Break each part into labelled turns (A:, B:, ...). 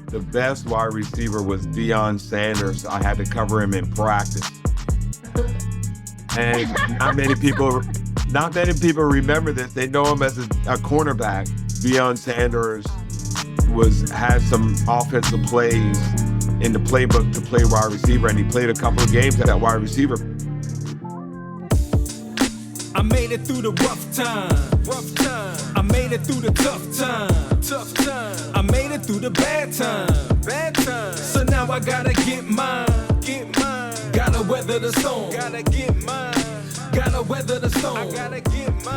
A: the best wide receiver was Deion Sanders. I had to cover him in practice. And not many people remember this. They know him as a cornerback. Deion Sanders had some offensive plays in the playbook to play wide receiver, and he played a couple of games at wide receiver.
B: I made it through the rough time. I made it through the tough time. I made it through the bad time. So now I gotta get mine. Gotta weather the storm. Gotta weather the storm.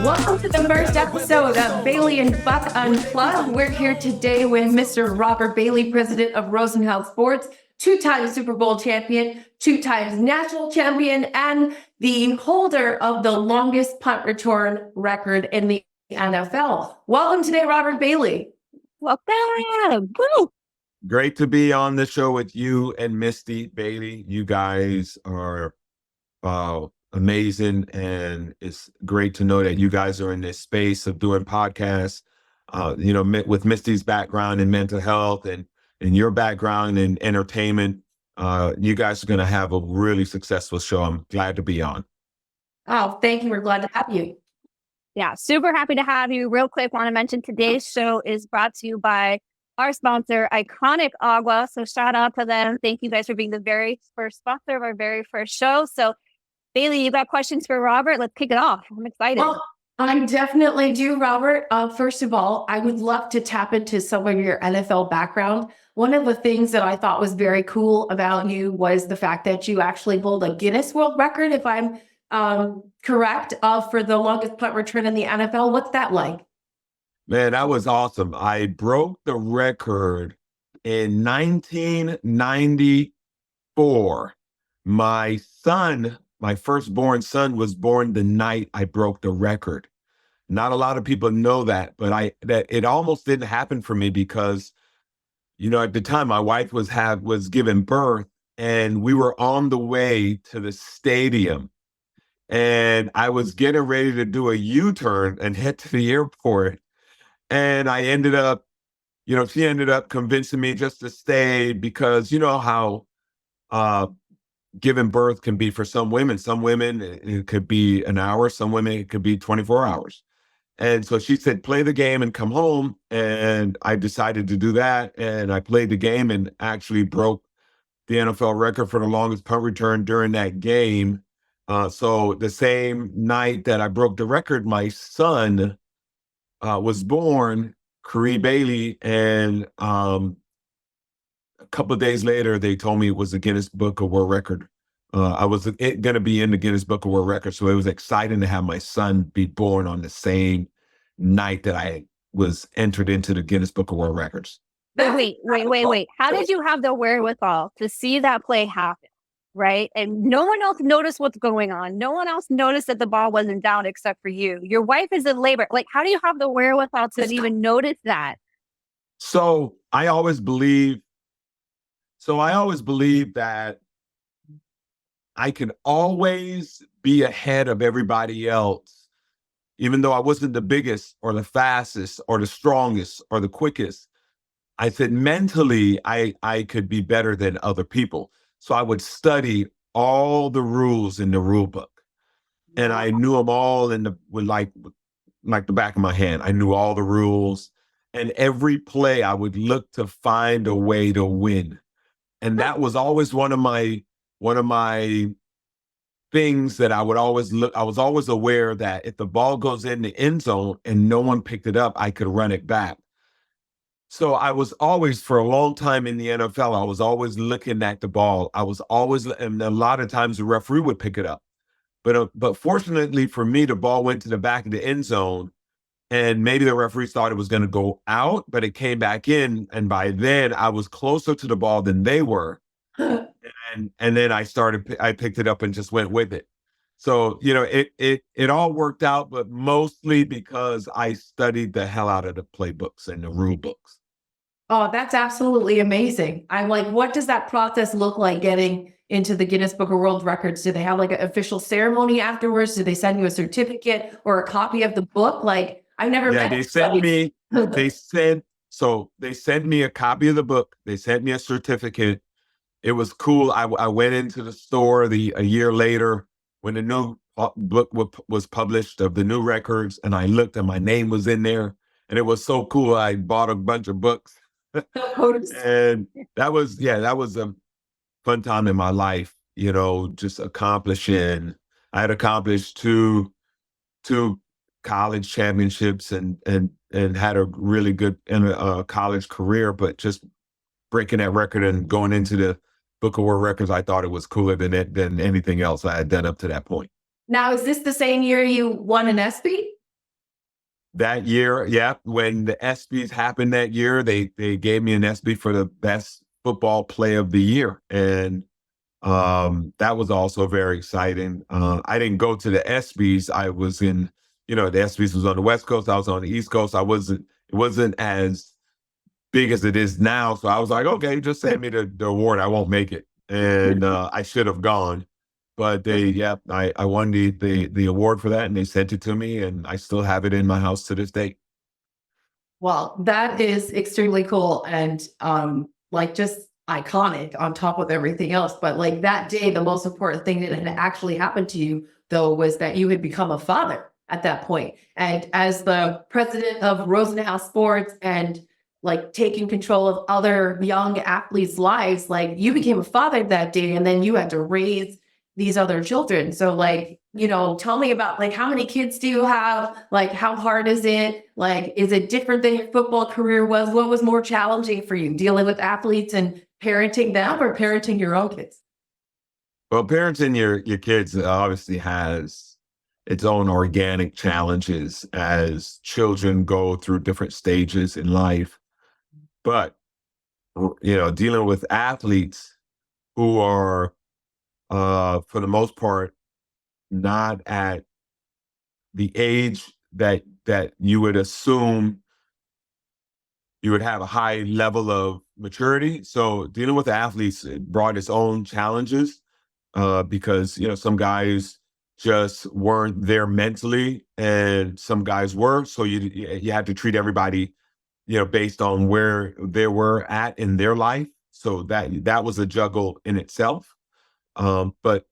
C: Welcome to the first episode of Bailey and Buck Unplugged. We're here today with Mr. Robert Bailey, President of Rosenhaus Sports, two-time Super Bowl champion, two times national champion, and the holder of the longest punt return record in the NFL. Welcome today, Robert Bailey.
D: Welcome. Woo!
A: Great to be on the show with you and Misty Bailey. You guys are amazing, and it's great to know that you guys are in this space of doing podcasts. With Misty's background in mental health and your background in entertainment, you guys are going to have a really successful show. I'm glad to be on.
C: Oh, thank you. We're glad to have you.
D: Yeah, super happy to have you. Real quick, want to mention today's show is brought to you by our sponsor, Iconic Agua. So shout out to them. Thank you guys for being the very first sponsor of our very first show. So Bailey, you got questions for Robert? Let's kick it off. I'm excited.
C: Well, I definitely do, Robert. First of all, I would love to tap into some of your NFL background. One of the things that I thought was very cool about you was the fact that you actually hold a Guinness World Record, if I'm correct, for the longest punt return in the NFL. What's that like?
A: Man, that was awesome. I broke the record in 1994. My firstborn son was born the night I broke the record. Not a lot of people know that, but it almost didn't happen for me because, at the time my wife was giving birth, and we were on the way to the stadium, and I was getting ready to do a U-turn and head to the airport. And I ended up, she ended up convincing me just to stay because you know how giving birth can be for some women. Some women, it could be an hour. Some women, it could be 24 hours. And so she said, play the game and come home. And I decided to do that. And I played the game and actually broke the NFL record for the longest punt return during that game. So the same night that I broke the record, my son was born, Kareem Bailey. And a couple of days later, they told me it was the Guinness Book of World Record. I was going to be in the Guinness Book of World Records, so it was exciting to have my son be born on the same night that I was entered into the Guinness Book of World Records.
D: Wait. How did you have the wherewithal to see that play happen, right? And no one else noticed what's going on. No one else noticed that the ball wasn't down except for you. Your wife is in labor. Like, how do you have the wherewithal to even notice that?
A: So I always believe that I can always be ahead of everybody else, even though I wasn't the biggest or the fastest or the strongest or the quickest. I said mentally, I could be better than other people. So I would study all the rules in the rule book, and I knew them all like the back of my hand. I knew all the rules, and every play I would look to find a way to win. And that was always one of my things that I would always look. I was always aware that if the ball goes in the end zone and no one picked it up, I could run it back. So I was always, for a long time in the NFL, I was always looking at the ball. And a lot of times the referee would pick it up. But fortunately for me, the ball went to the back of the end zone, and maybe the referee thought it was going to go out, but it came back in. And by then I was closer to the ball than they were. And then I picked it up and just went with it. So, it all worked out, but mostly because I studied the hell out of the playbooks and the rule books.
C: Oh, that's absolutely amazing. I'm like, what does that process look like getting into the Guinness Book of World Records? Do they have like an official ceremony afterwards? Do they send you a certificate or a copy of the book? Like, I've never met
A: they sent So they sent me a copy of the book. They sent me a certificate. It was cool. I went into the store a year later when the new book was published of the new records, and I looked and my name was in there, and it was so cool. I bought a bunch of books, and that was a fun time in my life. Just accomplishing. I had accomplished two college championships and had a really good college career, but just breaking that record and going into the Book of World Records, I thought it was cooler than anything else I had done up to that point.
C: Now, is this the same year you won an ESPY?
A: That year, yeah, when the ESPYs happened that year, they gave me an ESPY for the best football play of the year. And that was also very exciting. I didn't go to the ESPYs. I was in, the ESPYs was on the West Coast. I was on the East Coast. It wasn't as big as it is now. So I was like, okay, just send me the award. I won't make it. And I should have gone. But I won the award for that, and they sent it to me, and I still have it in my house to this day.
C: Well, that is extremely cool and just iconic on top of everything else. But like that day, the most important thing that had actually happened to you, though, was that you had become a father at that point. And as the president of Rosenhaus Sports and like taking control of other young athletes' lives, like you became a father that day, and then you had to raise these other children. So tell me about like how many kids do you have? Like how hard is it? Like, is it different than your football career was? What was more challenging for you, dealing with athletes and parenting them or parenting your own kids?
A: Well, parenting your kids obviously has its own organic challenges as children go through different stages in life. But, dealing with athletes who are, for the most part, not at the age that you would assume you would have a high level of maturity. So dealing with athletes, it brought its own challenges because, some guys just weren't there mentally and some guys were. So you had to treat everybody, based on where they were at in their life. So that was a juggle in itself. But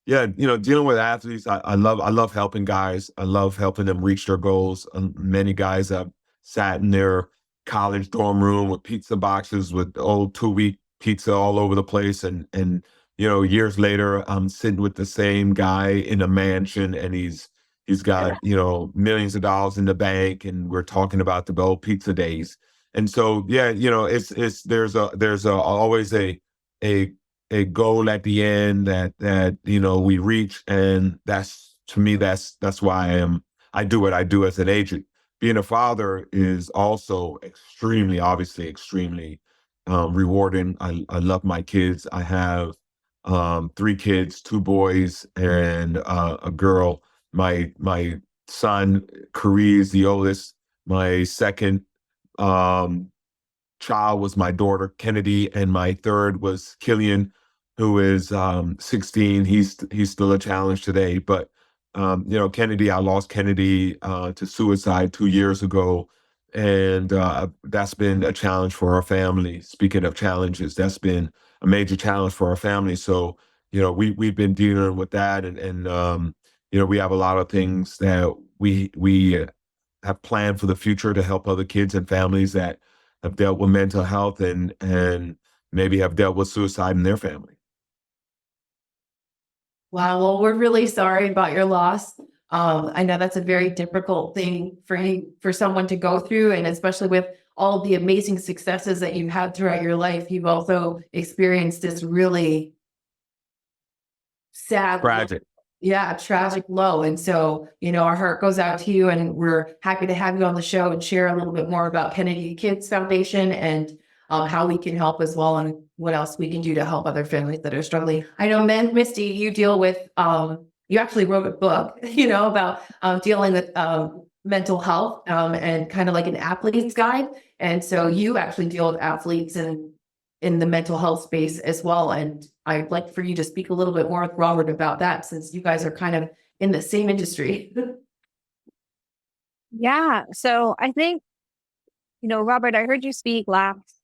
A: yeah, dealing with athletes, I love helping guys. I love helping them reach their goals. Many guys have sat in their college dorm room with pizza boxes with old 2-week pizza all over the place. And years later, I'm sitting with the same guy in a mansion, and he's got, millions of dollars in the bank, and we're talking about the old pizza days. And so, yeah, there's always a goal at the end that we reach, and that's, to me, that's why I do what I do as an agent. Being a father is also extremely rewarding. I love my kids. I have 3 kids, 2 boys and a girl. My son, Carrie, is the oldest. My second child was my daughter, Kennedy, and my third was Killian, who is 16. He's still a challenge today. But, Kennedy, I lost Kennedy to suicide 2 years ago. And that's been a challenge for our family. Speaking of challenges, that's been a major challenge for our family. So, we've been dealing with that. And we have a lot of things that we have planned for the future to help other kids and families that have dealt with mental health and maybe have dealt with suicide in their family.
C: Wow. Well, we're really sorry about your loss. I know that's a very difficult thing for someone to go through, and especially with all the amazing successes that you've had throughout your life, you've also experienced this really sad,
A: Tragic.
C: Tragic low. And so, our heart goes out to you, and we're happy to have you on the show and share a little bit more about Kennedy Kids Foundation and how we can help as well, and what else we can do to help other families that are struggling. I know, Misty, you deal with, you actually wrote a book, about dealing with mental health and kind of like an athlete's guide. And so you actually deal with athletes in the mental health space as well. And I'd like for you to speak a little bit more with Robert about that, since you guys are kind of in the same industry.
D: Yeah. So I think, Robert, I heard you speak last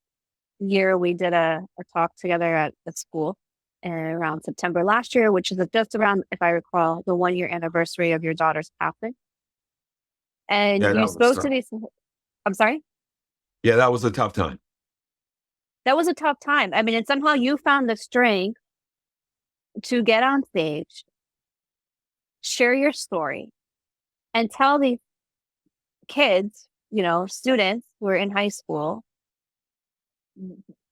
D: year. We did a talk together at school around September last year, which is just around, if I recall, the 1 year anniversary of your daughter's passing. And
A: Yeah,
D: you
A: that was
D: spoke to
A: tough.
D: these, I'm sorry?
A: Yeah, that was a tough time.
D: That was a tough time. I mean, and somehow you found the strength to get on stage, share your story, and tell these kids, students who are in high school,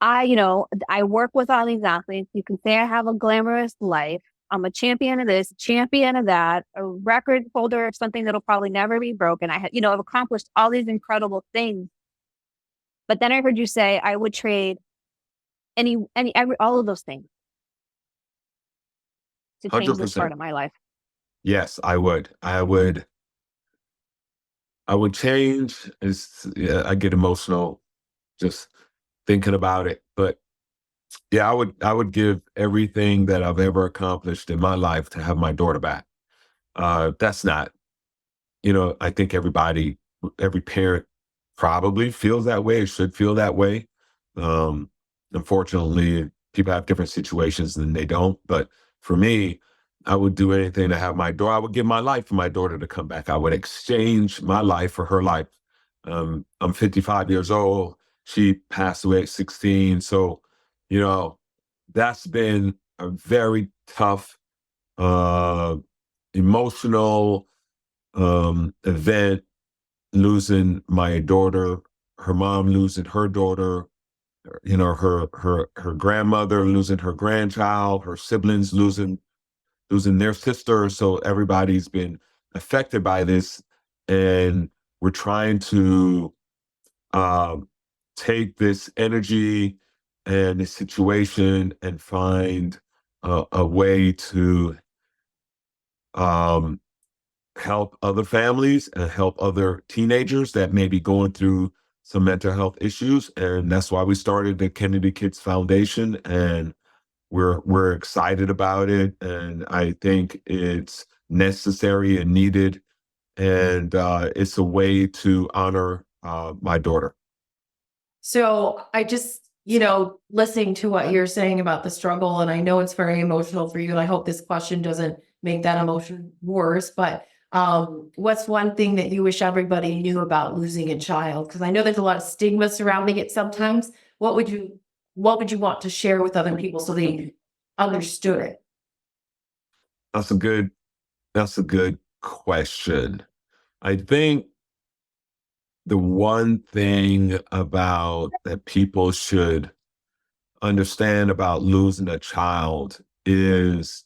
D: I work with all these athletes. You can say I have a glamorous life. I'm a champion of this, champion of that, a record holder of something that'll probably never be broken. I've accomplished all these incredible things. But then I heard you say I would trade all of those things to change this part
A: 100%.
D: of my life.
A: Yes, I would. I would change. Yeah, I get emotional just thinking about it. But yeah, I would give everything that I've ever accomplished in my life to have my daughter back. That's not, I think every parent probably feels that way or should feel that way. Um, Unfortunately, people have different situations and they don't. But for me, I would do anything to have my daughter. I would give my life for my daughter to come back. I would exchange my life for her life. I'm 55 years old. She passed away at 16. So, you know, that's been a very tough, uh, emotional event, losing my daughter, her mom losing her daughter, her grandmother losing her grandchild, her siblings losing their sister. So everybody's been affected by this, and we're trying to um, take this energy and this situation and find a way to um, help other families and help other teenagers that may be going through some mental health issues. And that's why we started the Kennedy Kids Foundation. And we're excited about it. And I think it's necessary and needed. And it's a way to honor my daughter.
C: So I just, listening to what you're saying about the struggle, and I know it's very emotional for you, and I hope this question doesn't make that emotion worse, but what's one thing that you wish everybody knew about losing a child? Because I know there's a lot of stigma surrounding it sometimes. What would you want to share with other people so they understood it?
A: That's a good question. I think the one thing about that people should understand about losing a child is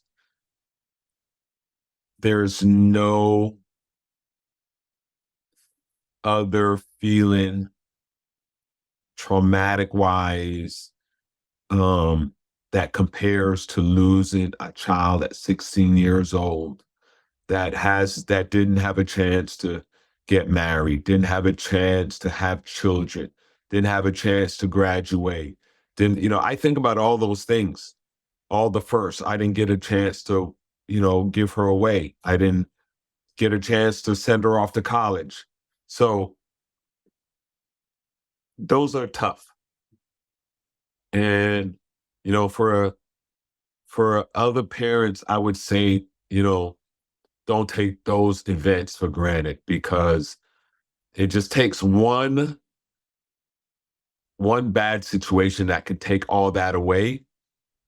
A: there's no other feeling traumatic wise that compares to losing a child at 16 years old that didn't have a chance to get married, didn't have a chance to have children, didn't have a chance to graduate. Didn't, I think about all those things, all the first. I didn't get a chance to, give her away. I didn't get a chance to send her off to college. So those are tough. And, for other parents, I would say, don't take those events for granted, because it just takes one bad situation that could take all that away.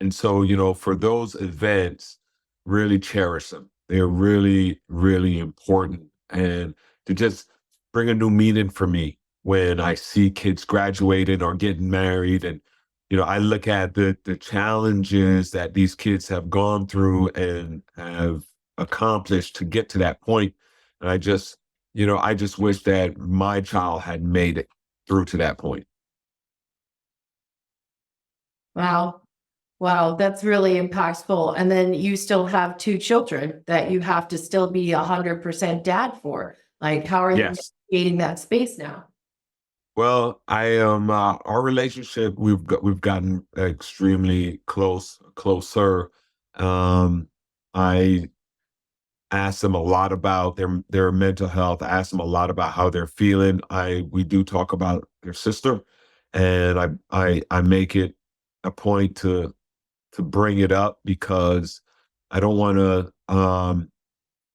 A: And so, for those events, really cherish them. They're really, really important. And to just bring a new meaning for me when I see kids graduating or getting married. And, I look at the challenges that these kids have gone through and have accomplished to get to that point. And I just wish that my child had made it through to that point.
C: Wow. Wow, that's really impactful. And then you still have two children that you have to still be 100% dad for. Like, how are you
A: Yes.
C: navigating that space now?
A: Well, I am. Our relationship, we've gotten extremely closer. I ask them a lot about their mental health. I ask them a lot about how they're feeling. We do talk about their sister, and I make it a point to bring it up because I don't want to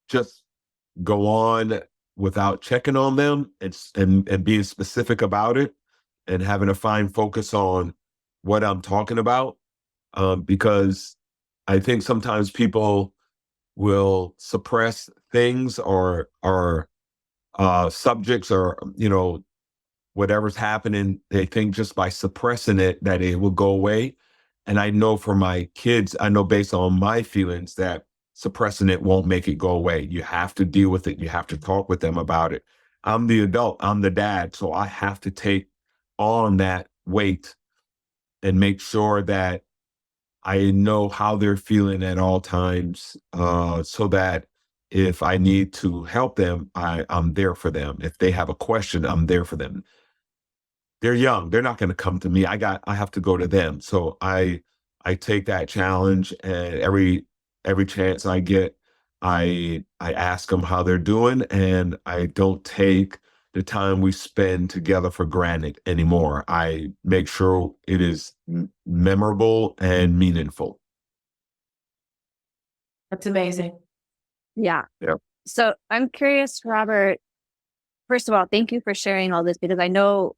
A: just go on without checking on them and being specific about it and having a fine focus on what I'm talking about, because I think sometimes people will suppress things or subjects or whatever's happening. They think just by suppressing it that it will go away. And I know for my kids, I know based on my feelings that suppressing it won't make it go away. You have to deal with it. You have to talk with them about it. I'm the adult, I'm the dad, so I have to take on that weight and make sure that I know how they're feeling at all times, so that if I need to help them, I'm there for them. If they have a question, I'm there for them. They're young. They're not going to come to me. I have to go to them. So I take that challenge, and every chance I get, I ask them how they're doing, and I don't take the time we spend together for granted anymore. I make sure it is memorable and meaningful.
C: That's amazing.
D: Yeah.
A: Yeah.
D: So I'm curious, Robert, first of all, thank you for sharing all this, because I know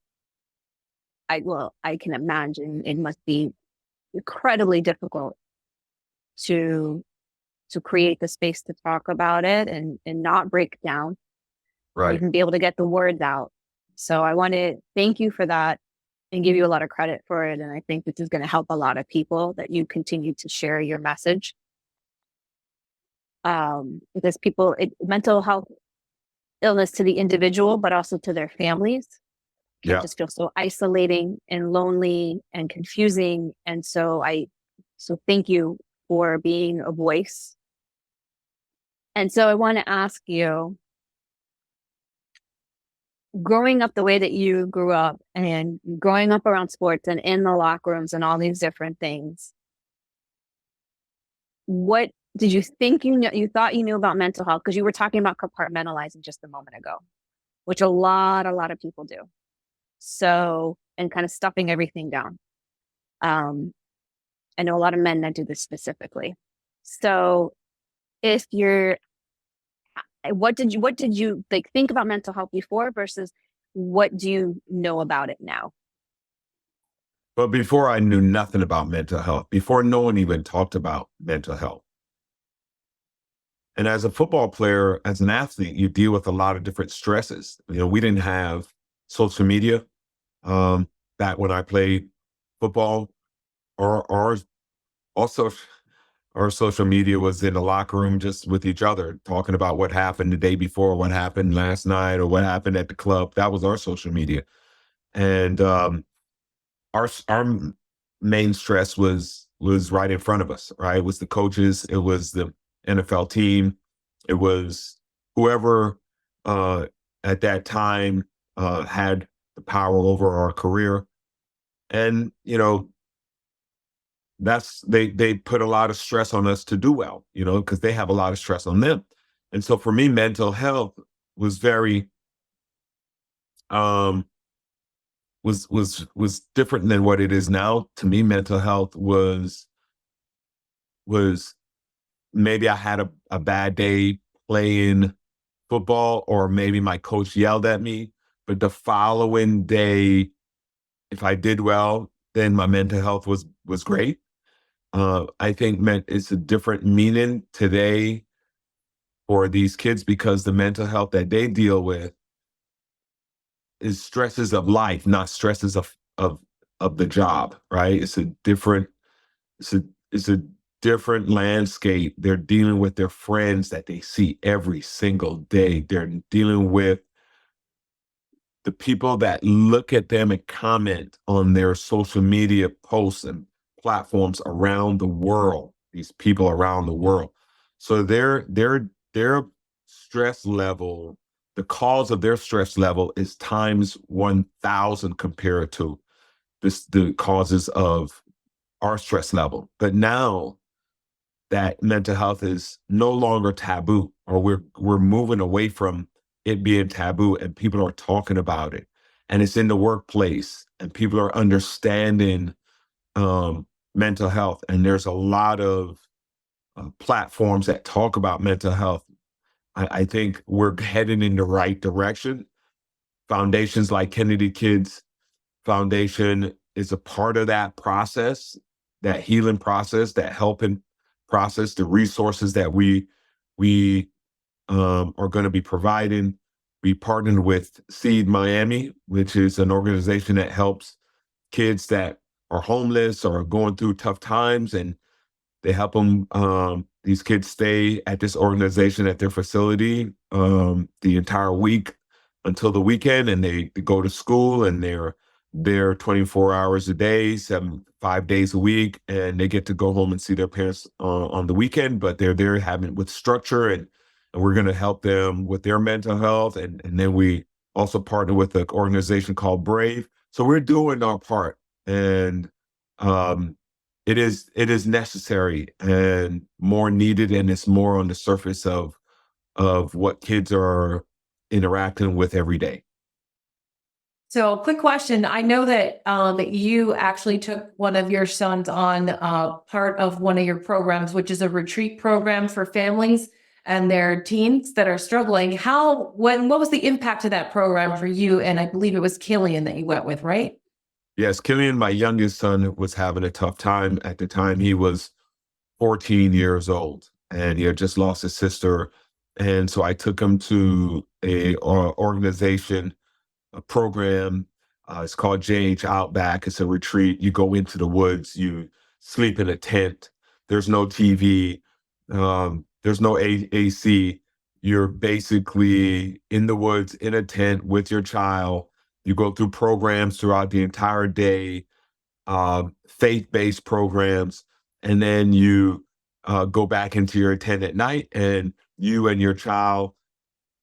D: I can imagine it must be incredibly difficult to create the space to talk about it and not break down,
A: Right.
D: even be able to get the words out. So I want to thank you for that and give you a lot of credit for it. And I think this is going to help a lot of people that you continue to share your message. Because mental health illness to the individual, but also to their families, can just feel so isolating and lonely and confusing. And so thank you for being a voice. And so I want to ask you, growing up the way that you grew up and growing up around sports and in the locker rooms and all these different things, what did you think you thought you knew about mental health? Because you were talking about compartmentalizing just a moment ago, which a lot of people do. So, and kind of stuffing everything down. I know a lot of men that do this specifically. So what did you like think about mental health before versus what do you know about it now?
A: But before, I knew nothing about mental health, before no one even talked about mental health. And as a football player, as an athlete, you deal with a lot of different stresses. We didn't have social media back when I played football, or also our social media was in the locker room just with each other, talking about what happened the day before, what happened last night, or what happened at the club. That was our social media. And our main stress was right in front of us, right? It was the coaches, it was the NFL team, it was whoever at that time had the power over our career. And, they put a lot of stress on us to do well, because they have a lot of stress on them. And so for me, mental health was very was different than what it is now. To me, mental health was maybe I had a bad day playing football, or maybe my coach yelled at me, but the following day, if I did well, then my mental health was great. I think it's a different meaning today for these kids, because the mental health that they deal with is stresses of life, not stresses of the job, right? It's a different landscape. They're dealing with their friends that they see every single day. They're dealing with the people that look at them and comment on their social media posts and platforms around the world, these people around the world. So their stress level, the cause of their stress level is times 1,000 compared to the causes of our stress level. But now that mental health is no longer taboo, or we're moving away from it being taboo, and people are talking about it. and it's in the workplace, and people are understanding mental health. And there's a lot of platforms that talk about mental health. I think we're heading in the right direction. Foundations like Kennedy Kids Foundation is a part of that process, that healing process, that helping process, the resources that we are going to be providing. We partnered with Seed Miami, which is an organization that helps kids that are homeless or going through tough times, and they help them. These kids stay at this organization at their facility the entire week until the weekend, and they go to school, and they're there 24 hours a day, 5 days a week, and they get to go home and see their parents on the weekend. But they're there having with structure, and we're going to help them with their mental health. And then we also partner with an organization called Brave. So we're doing our part, and it is necessary and more needed, and it's more on the surface of what kids are interacting with every day.
C: So, quick question. I know that that you actually took one of your sons on part of one of your programs, which is a retreat program for families and their teens that are struggling. What was the impact of that program for you? And I believe it was Killian that you went with, right?
A: Yes, Killian, my youngest son, was having a tough time. At the time, he was 14 years old, and he had just lost his sister. And so I took him to a organization, a program. It's called JH Outback. It's a retreat. You go into the woods, you sleep in a tent. There's no TV. There's no AC. You're basically in the woods in a tent with your child. You go through programs throughout the entire day, faith-based programs, and then you go back into your tent at night, and you and your child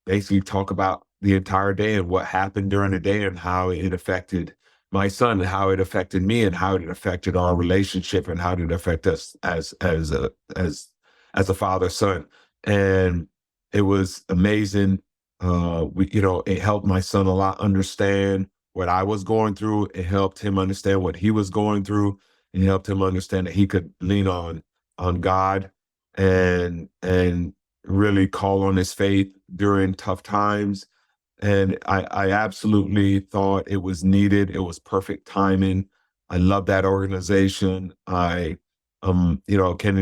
A: basically talk about the entire day and what happened during the day and how it affected my son and how it affected me and how it affected our relationship and how did it affect us as a father-son. And it was amazing. It helped my son a lot understand what I was going through. It helped him understand what he was going through. It helped him understand that he could lean on God and really call on his faith during tough times. And I absolutely thought it was needed. It was perfect timing. I love that organization. Kennedy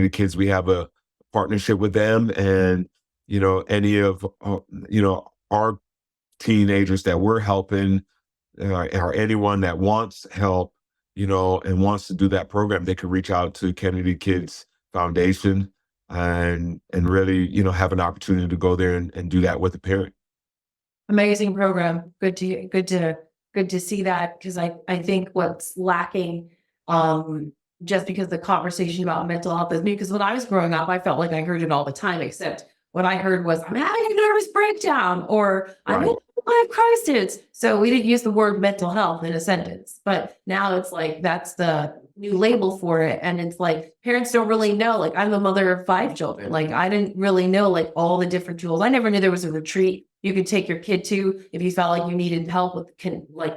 A: Kids, we have a partnership with them, and any of our teenagers that we're helping, or anyone that wants help, and wants to do that program, they could reach out to Kennedy Kids Foundation and really, have an opportunity to go there and do that with a parent.
C: Amazing program. Good to see that, because I think what's lacking, just because the conversation about mental health is new. Because when I was growing up, I felt like I heard it all the time, except what I heard was, I'm having a nervous breakdown, or I'm in a life crisis. So we didn't use the word mental health in a sentence, but now it's like that's the new label for it. And it's like parents don't really know. Like, I'm a mother of 5 children. Like, I didn't really know like all the different tools. I never knew there was a retreat you could take your kid to if you felt like you needed help with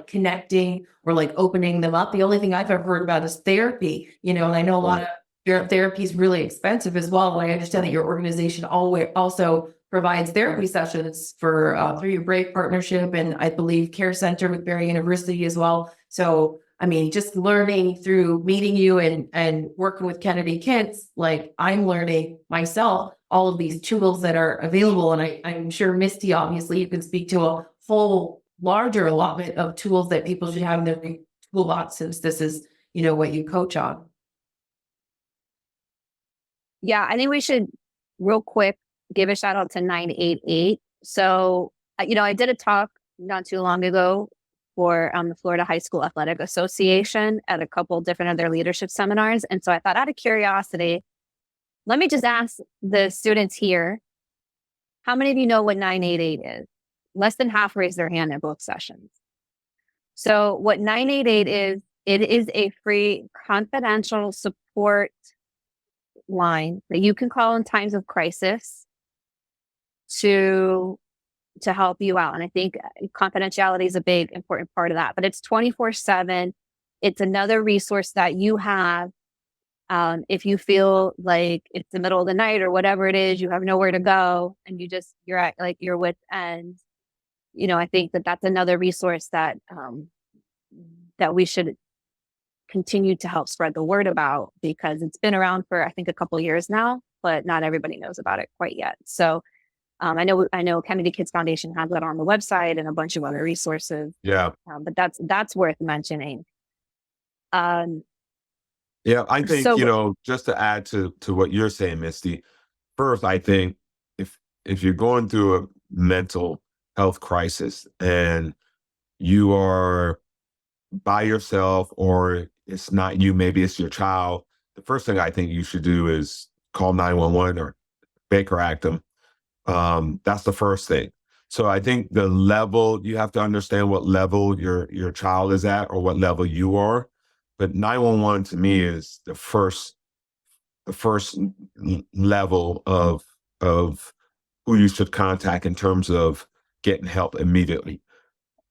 C: connecting or like opening them up. The only thing I've ever heard about is therapy, and I know a lot of your therapy is really expensive as well. I understand that your organization also provides therapy sessions for through your Brave partnership, and I believe Care Center with Barry University as well. So, I mean, just learning through meeting you and working with Kennedy Kids, like I'm learning myself all of these tools that are available. And I'm sure Misty, obviously, you can speak to a whole larger allotment of tools that people should have in their toolbox, since this is, what you coach on.
D: Yeah, I think we should real quick give a shout out to 988. So, I did a talk not too long ago for the Florida High School Athletic Association at a couple different of their leadership seminars. And so I thought, out of curiosity, let me just ask the students here, how many of you know what 988 is? Less than half raised their hand in both sessions. So what 988 is, it is a free confidential support line that you can call in times of crisis to to help you out. And I think confidentiality is a big, important part of that. But it's 24/7. It's another resource that you have. If you feel like it's the middle of the night or whatever it is, you have nowhere to go, and you're at like your wit's end. I think that that's another resource that that we should continue to help spread the word about, because it's been around for, I think, a couple of years now, but not everybody knows about it quite yet. So I know Kennedy Kids Foundation has that on the website and a bunch of other resources.
A: Yeah.
D: But that's worth mentioning.
A: Yeah, I think,
D: So
A: just to add to what you're saying, Misty, first, I think if you're going through a mental health crisis and you are by yourself, or it's not you, maybe it's your child, the first thing I think you should do is call 911 or Baker Act them. That's the first thing. So I think the level, you have to understand what level your child is at or what level you are. But 911 to me is the first level of who you should contact in terms of getting help immediately.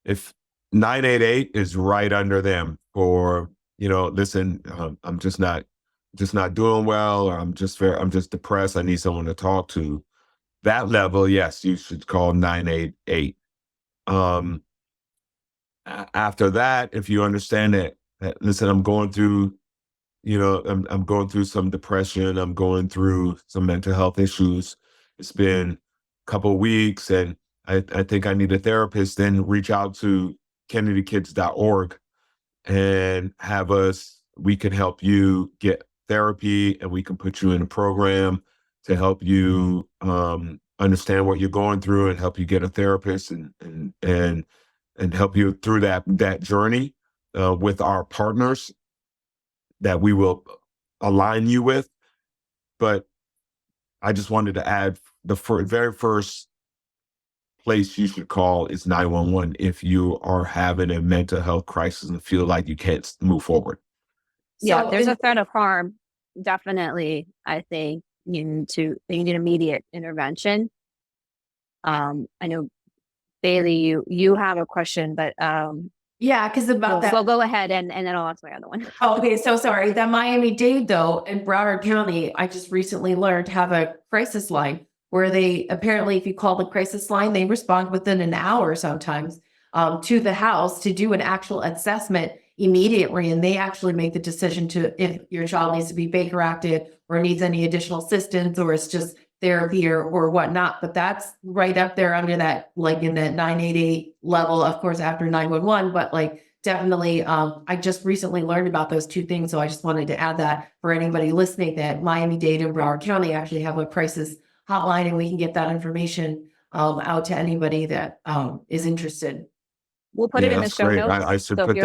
A: If 988 is right under them for, listen, I'm just not doing well, or I'm just depressed, I need someone to talk to. That level, yes, you should call 988. After that, if you understand that, listen, I'm going through, I'm going through some depression, I'm going through some mental health issues. It's been a couple of weeks and I think I need a therapist, then reach out to kennedykids.org and we can help you get therapy, and we can put you in a program to help you understand what you're going through and help you get a therapist and help you through that journey with our partners that we will align you with. But I just wanted to add the very first place you should call is 911 if you are having a mental health crisis and feel like you can't move forward.
D: Yeah, there's a threat of harm. Definitely, I think you need immediate intervention. I know, Bailey, you have a question, but
C: yeah, because about that.
D: So go ahead and then I'll ask my other one.
C: Oh, okay, so sorry. That Miami-Dade, though, in Broward County, I just recently learned, have a crisis line where they apparently, if you call the crisis line, they respond within an hour sometimes to the house to do an actual assessment immediately. And they actually make the decision if your child needs to be Baker acted or needs any additional assistance, or it's just therapy or whatnot. But that's right up there under that, like in that 988 level, of course, after 911, but like definitely, I just recently learned about those two things. So I just wanted to add that for anybody listening, that Miami-Dade and Broward County actually have a crisis hotline, and we can get that information out to anybody that is interested.
D: We'll put it in the show notes.
A: I should put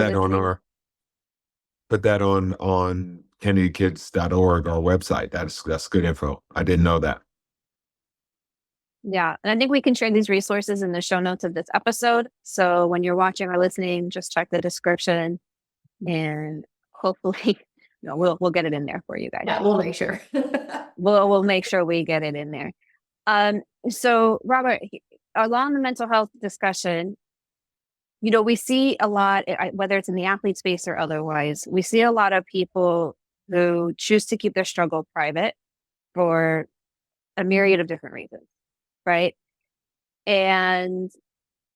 A: that on kennedykids.org, our website. That's good info. I didn't know that.
D: Yeah. And I think we can share these resources in the show notes of this episode. So when you're watching or listening, just check the description, and hopefully we'll get it in there for you guys.
C: Yeah, we'll make sure.
D: We'll make sure we get it in there. So Robert, along the mental health discussion, we see a lot, whether it's in the athlete space or otherwise, we see a lot of people who choose to keep their struggle private for a myriad of different reasons, right? And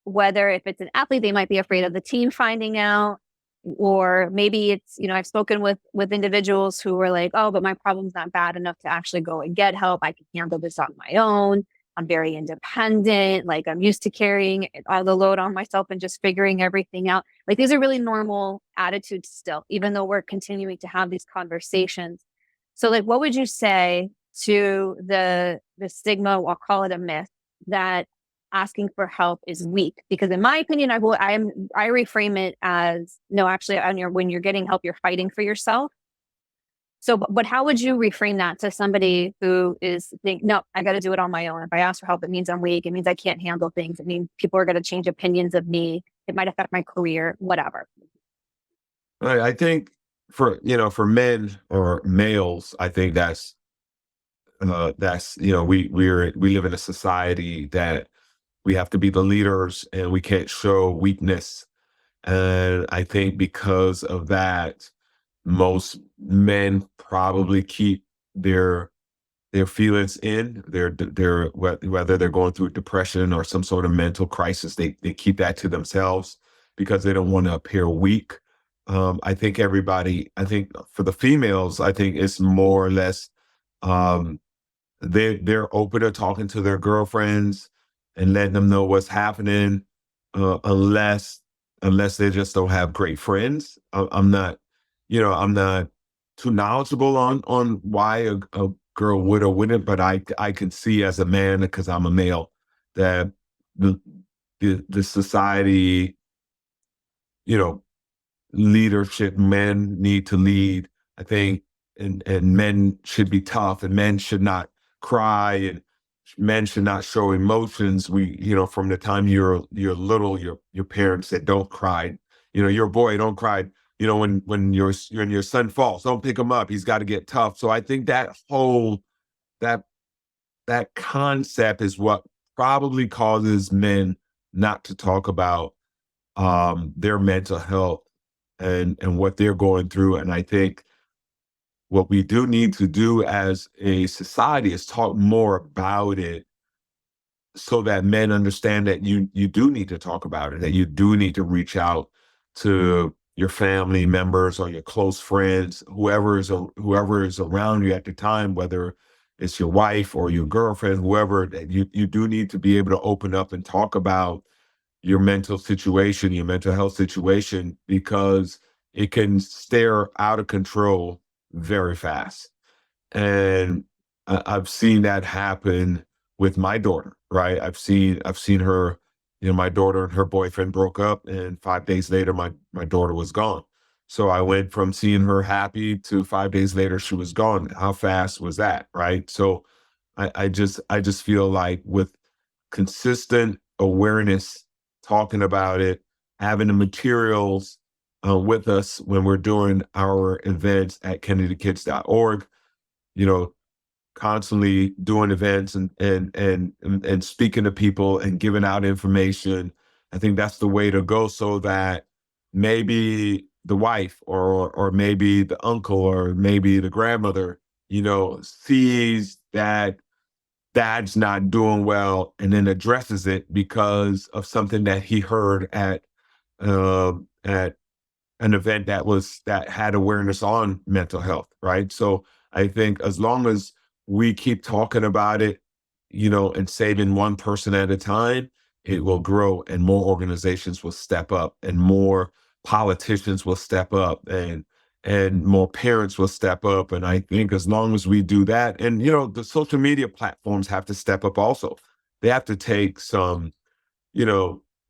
D: whether if it's an athlete, they might be afraid of the team finding out, or maybe it's, I've spoken with individuals who were like, oh, but my problem's not bad enough to actually go and get help. I can handle this on my own. I'm very independent. Like, I'm used to carrying all the load on myself and just figuring everything out. Like, these are really normal attitudes still, even though we're continuing to have these conversations. So like, what would you say to the stigma, I'll call it a myth, that asking for help is weak? Because in my opinion, I reframe it as, no, actually, when you're getting help, you're fighting for yourself. So, but how would you reframe that to somebody who no, I got to do it on my own. If I ask for help, it means I'm weak. It means I can't handle things. It means people are going to change opinions of me. It might affect my career, whatever.
A: I think for men or males, I think we live in a society that we have to be the leaders and we can't show weakness. And I think because of that, most men probably keep their feelings in whether they're going through depression or some sort of mental crisis, they keep that to themselves because they don't want to appear weak. I think for the females, I think it's more or less, um, they're open to talking to their girlfriends and letting them know what's happening, unless they just don't have great friends. I'm not too knowledgeable on why a girl would or wouldn't, but I can see as a man, because I'm a male, that the the society, you know, leadership, men need to lead, I think, and men should be tough, and men should not cry, and men should not show emotions. From the time you're little, your parents said, "Don't cry." You're a boy, don't cry. When your son falls, don't pick him up. He's got to get tough. So I think that that concept is what probably causes men not to talk about their mental health and what they're going through. And I think what we do need to do as a society is talk more about it, so that men understand that you do need to talk about it, that you do need to reach out to your family members or your close friends, whoever is around you at the time, whether it's your wife or your girlfriend, whoever, that you do need to be able to open up and talk about your mental situation, your mental health situation, because it can stare out of control very fast. And I've seen that happen with my daughter, right? I've seen her, my daughter and her boyfriend broke up, and 5 days later, my daughter was gone. So I went from seeing her happy to 5 days later, she was gone. How fast was that, right? So I just feel like with consistent awareness, talking about it, having the materials with us when we're doing our events at kennedykids.org, you know, constantly doing events and speaking to people and giving out information. I think that's the way to go, so that maybe the wife or maybe the uncle or maybe the grandmother, sees that dad's not doing well and then addresses it because of something that he heard at an event that had awareness on mental health, right? So I think as long as we keep talking about it, and saving one person at a time, it will grow, and more organizations will step up, and more politicians will step up, and more parents will step up. And I think as long as we do that, and the social media platforms have to step up also. They have to take some,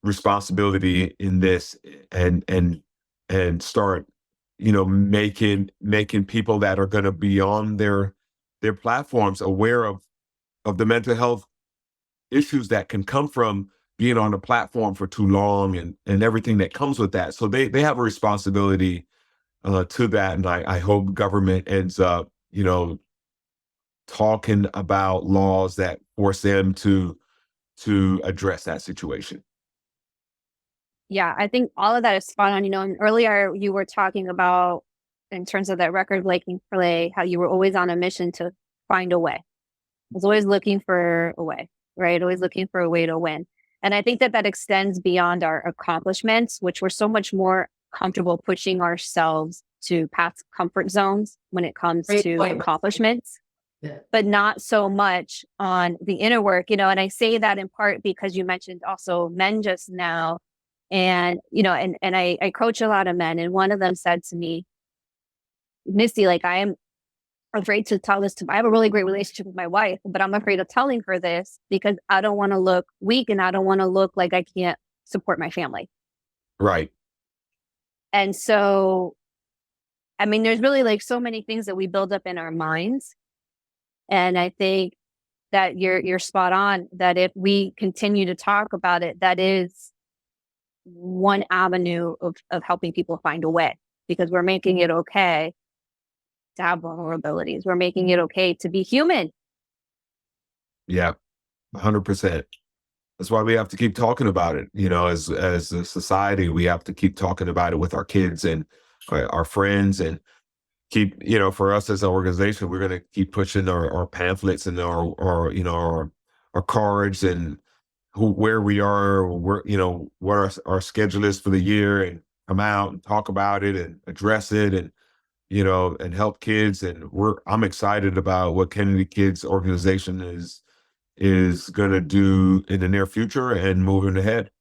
A: responsibility in this, and start, making people that are going to be on their platforms aware of the mental health issues that can come from being on a platform for too long, and everything that comes with that. So they have a responsibility to that. And I hope government ends up, talking about laws that force them to address that situation.
D: Yeah, I think all of that is spot on. And earlier you were talking about, in terms of that record-breaking play, how you were always on a mission to find a way. I was always looking for a way, right? Always looking for a way to win. And I think that extends beyond our accomplishments, which we're so much more comfortable pushing ourselves to past comfort zones when it comes to accomplishments, but not so much on the inner work, and I say that in part because you mentioned also men just now. And, and I coach a lot of men, and one of them said to me, "Misty, like, I am afraid to tell this I have a really great relationship with my wife, but I'm afraid of telling her this because I don't want to look weak, and I don't want to look like I can't support my family."
A: Right.
D: And so, I mean, there's really like so many things that we build up in our minds. And I think that you're spot on, that if we continue to talk about it, that is one avenue of helping people find a way, because we're making it okay to have vulnerabilities. We're making it okay to be human.
A: Yeah, 100%. That's why we have to keep talking about it. As a society, we have to keep talking about it with our kids and our friends, and keep, for us as an organization, we're going to keep pushing our pamphlets and our cards, and where we are, what our schedule is for the year, and come out and talk about it and address it, and and help kids. And I'm excited about what Kennedy Kids organization is going to do in the near future and moving ahead.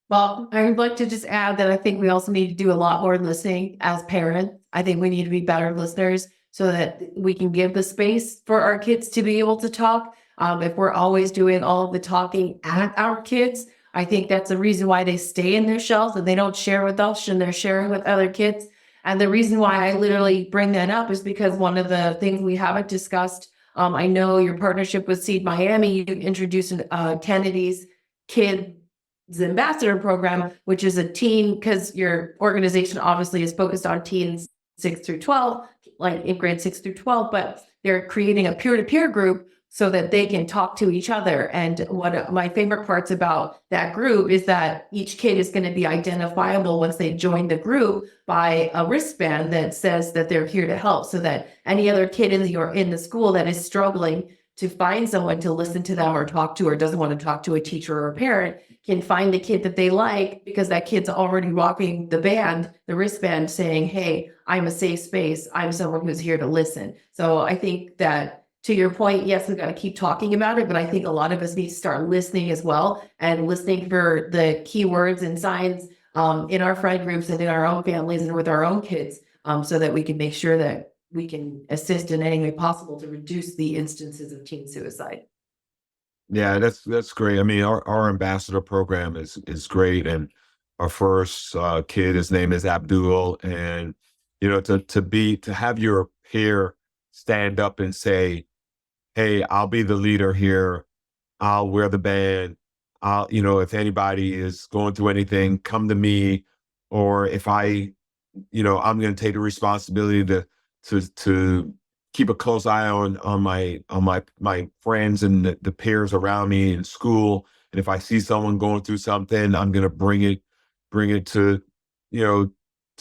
C: Well, I would like to just add that I think we also need to do a lot more listening as parents. I think we need to be better listeners so that we can give the space for our kids to be able to talk. If we're always doing all of the talking at our kids, I think that's the reason why they stay in their shells and they don't share with us and they're sharing with other kids. And the reason why I literally bring that up is because one of the things we haven't discussed, I know your partnership with Seed Miami, you introduced Kennedy's Kids Ambassador Program, which is a teen, because your organization obviously is focused on teens 6 through 12, like in grade 6 through 12, but they're creating a peer-to-peer group so that they can talk to each other. And one of my favorite parts about that group is that each kid is going to be identifiable once they join the group by a wristband that says that they're here to help, so that any other kid in the school that is struggling to find someone to listen to them or talk to, or doesn't want to talk to a teacher or a parent, can find a kid that they like, because that kid's already rocking the wristband saying, hey, I'm a safe space. I'm someone who's here to listen. So I think that, to your point, yes, we've got to keep talking about it, but I think a lot of us need to start listening as well, and listening for the keywords and signs in our friend groups and in our own families and with our own kids, so that we can make sure that we can assist in any way possible to reduce the instances of teen suicide.
A: Yeah, that's great. I mean, our ambassador program is great, and our first kid, his name is Abdul, and to have your peer stand up and say, "Hey, I'll be the leader here. I'll wear the band. If anybody is going through anything, come to me, or if I'm going to take the responsibility to keep a close eye on my friends and the peers around me in school. And if I see someone going through something, I'm going to bring it to, to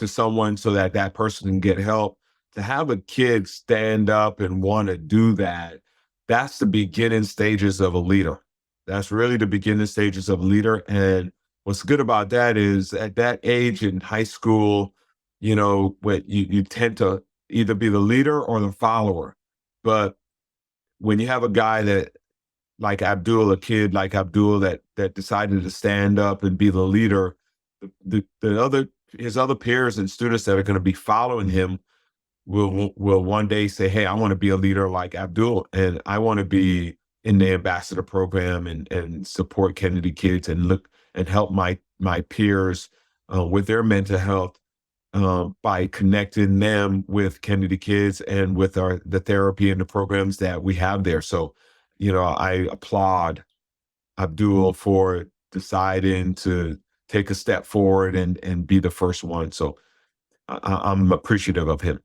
A: someone so that that person can get help." To have a kid stand up and want to do that, that's the beginning stages of a leader. That's really the beginning stages of a leader. And what's good about that is, at that age in high school, what you tend to either be the leader or the follower. But when you have a guy like Abdul, a kid like Abdul that decided to stand up and be the leader, his other peers and students that are going to be following him will one day say, "Hey, I want to be a leader like Abdul, and I want to be in the ambassador program and support Kennedy Kids and look and help my peers with their mental health, by connecting them with Kennedy Kids and with the therapy and the programs that we have there." So, I applaud Abdul for deciding to take a step forward and be the first one. So I'm appreciative of him.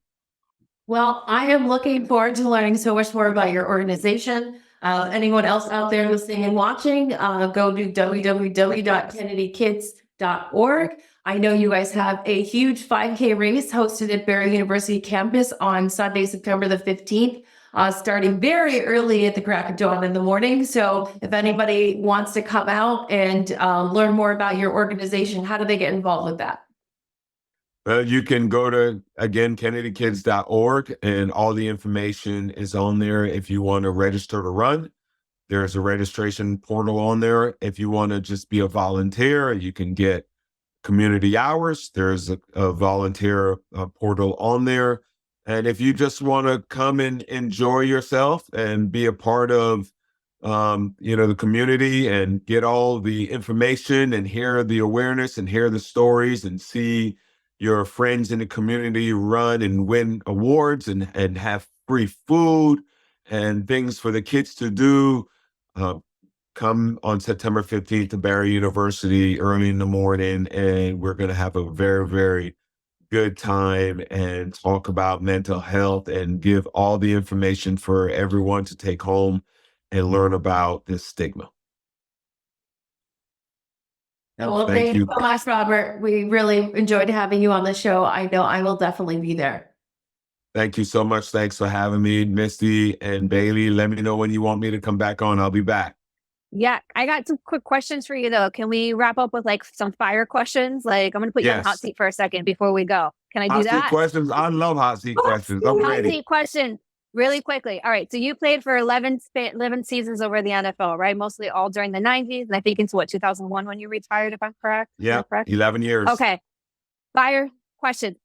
C: Well, I am looking forward to learning so much more about your organization. Anyone else out there listening and watching, go to www.kennedykids.org. I know you guys have a huge 5K race hosted at Broward University campus on Sunday, September the 15th, starting very early at the crack of dawn in the morning. So if anybody wants to come out and learn more about your organization, how do they get involved with that?
A: You can go to, again, kennedykids.org, and all the information is on there. If you want to register to run, there's a registration portal on there. If you want to just be a volunteer, you can get community hours. There's a volunteer portal on there. And if you just want to come and enjoy yourself and be a part of, the community and get all the information and hear the awareness and hear the stories and see your friends in the community run and win awards and have free food and things for the kids to do, come on September 15th to Broward University early in the morning, and we're going to have a very, very good time and talk about mental health and give all the information for everyone to take home and learn about this stigma.
C: Well,
A: Thank
C: thank you
A: you.
C: so much, Robert. We really enjoyed having you on the show. I know I will definitely be there.
A: Thank you so much. Thanks for having me, Misty and Bailey. Let me know when you want me to come back on. I'll be back.
D: Yeah, I got some quick questions for you though. Can we wrap up with like some fire questions? Like I'm gonna put you on the hot
A: Yes.
D: seat for a second before we go. Can I do
A: Hot seat
D: that?
A: questions. I love hot seat questions. I'm
D: Hot
A: ready.
D: seat question really quickly. All right. So you played for 11 seasons over the NFL, right? Mostly all during the 90s. And I think it's 2001 when you retired, if I'm correct. Am I
A: Yeah,
D: correct?
A: 11 years.
D: Okay. Fire question.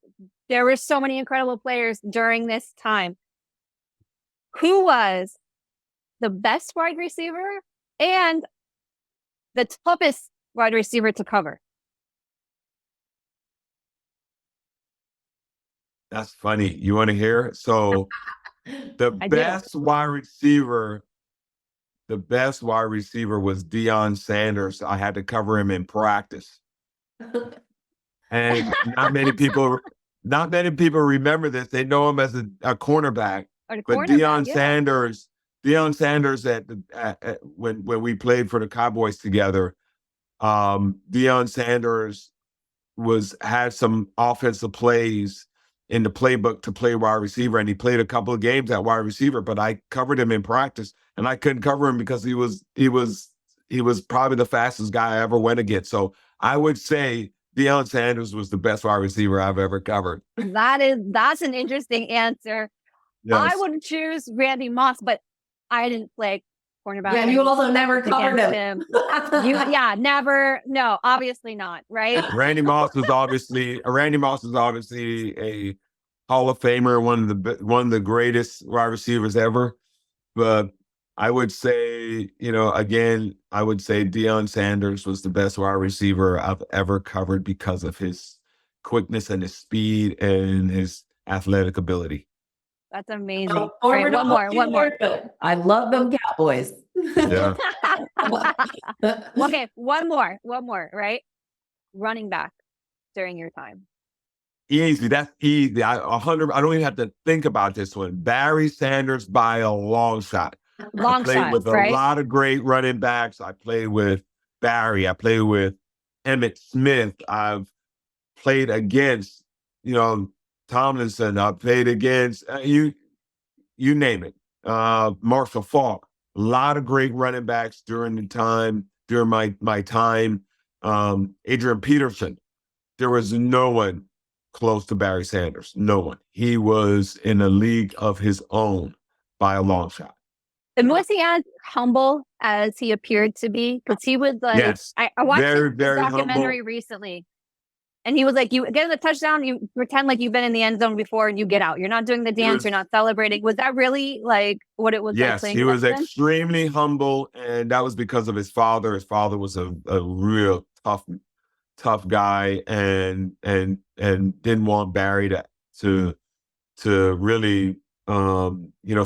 D: There were so many incredible players during this time. Who was the best wide receiver and the toughest wide receiver to cover?
A: That's funny. You want to hear? So the
D: I do.
A: best wide receiver was Deion Sanders. I had to cover him in practice. And not many people remember this. They know him as a cornerback.
D: Or the
A: But
D: cornerback,
A: Deion Sanders when we played for the Cowboys together, Deion Sanders had some offensive plays in the playbook to play wide receiver, and he played a couple of games at wide receiver, but I covered him in practice, and I couldn't cover him because he was probably the fastest guy I ever went against. So I would say Deion Sanders was the best wide receiver I've ever covered.
D: That's an interesting answer.
A: Yes.
D: I would choose Randy Moss, but I didn't play cornerback.
C: Yeah, you also never covered
D: him. Never. No, obviously not. Right?
A: Randy Moss is obviously a Hall of Famer, one of the greatest wide receivers ever. But I would say, I would say Deion Sanders was the best wide receiver I've ever covered because of his quickness and his speed and his athletic ability.
D: That's amazing.
C: Oh,
D: All right, one more.
C: I love them Cowboys.
A: Yeah.
D: Okay, one more, right? Running back during your time.
A: Easy. That's easy. I don't even have to think about this one. Barry Sanders by a long shot. I played with a lot of great running backs. I played with Barry. I played with Emmitt Smith. I've played against, Tomlinson. I played against you name it. Marshall Faulk. A lot of great running backs during my time. Adrian Peterson. There was no one close to Barry Sanders. No one. He was in a league of his own by a long shot.
D: And was he as humble as he appeared to be? Because he was like,
A: yes,
D: I watched
A: very,
D: this
A: very
D: documentary
A: humble.
D: Recently. And he was like, you get the touchdown, you pretend like you've been in the end zone before and you get out. You're not doing the dance, you're not celebrating. Was that really like what it was?
A: Yes,
D: like
A: he was extremely humble, and that was because of his father. His father was a real tough guy and didn't want Barry to really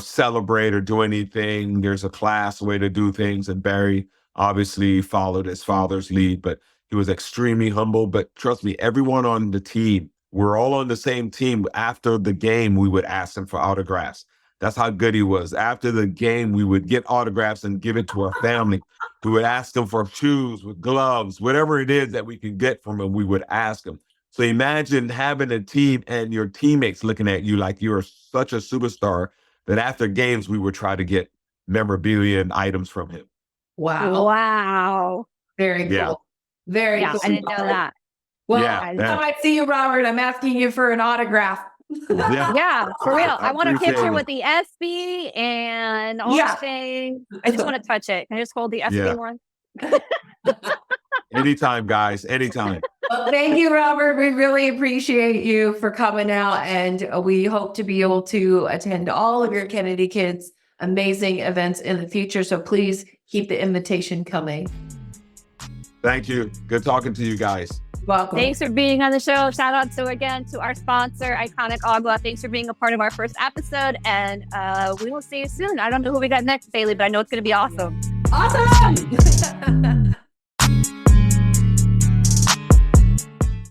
A: celebrate or do anything. There's a class way to do things, and Barry obviously followed his father's lead, but he was extremely humble. But trust me, everyone on the team, we're all on the same team. After the game, we would ask him for autographs. That's how good he was. After the game, we would get autographs and give it to our family. We would ask him for shoes, with gloves, whatever it is that we could get from him, we would ask him. So imagine having a team and your teammates looking at you like you're such a superstar that after games, we would try to get memorabilia and items from him.
D: Wow.
C: Very cool.
A: Yeah.
C: Very cool.
D: I didn't know that.
C: Well, next time I see you, Robert, I'm asking you for an autograph.
D: Yeah, for real. I want a
A: appreciate
D: picture
A: it.
D: with the SB and all the things. I just want to touch it. Can I just hold the SB one?
A: Anytime, guys. Anytime.
C: Well, thank you, Robert. We really appreciate you for coming out, and we hope to be able to attend all of your Kennedy Kids amazing events in the future. So please keep the invitation coming.
A: Thank you. Good talking to you guys.
C: Welcome.
D: Thanks for being on the show. Shout out to our sponsor, Iconic Agua. Thanks for being a part of our first episode, and we will see you soon. I don't know who we got next, Bailey, but I know it's going to be awesome.
C: Awesome.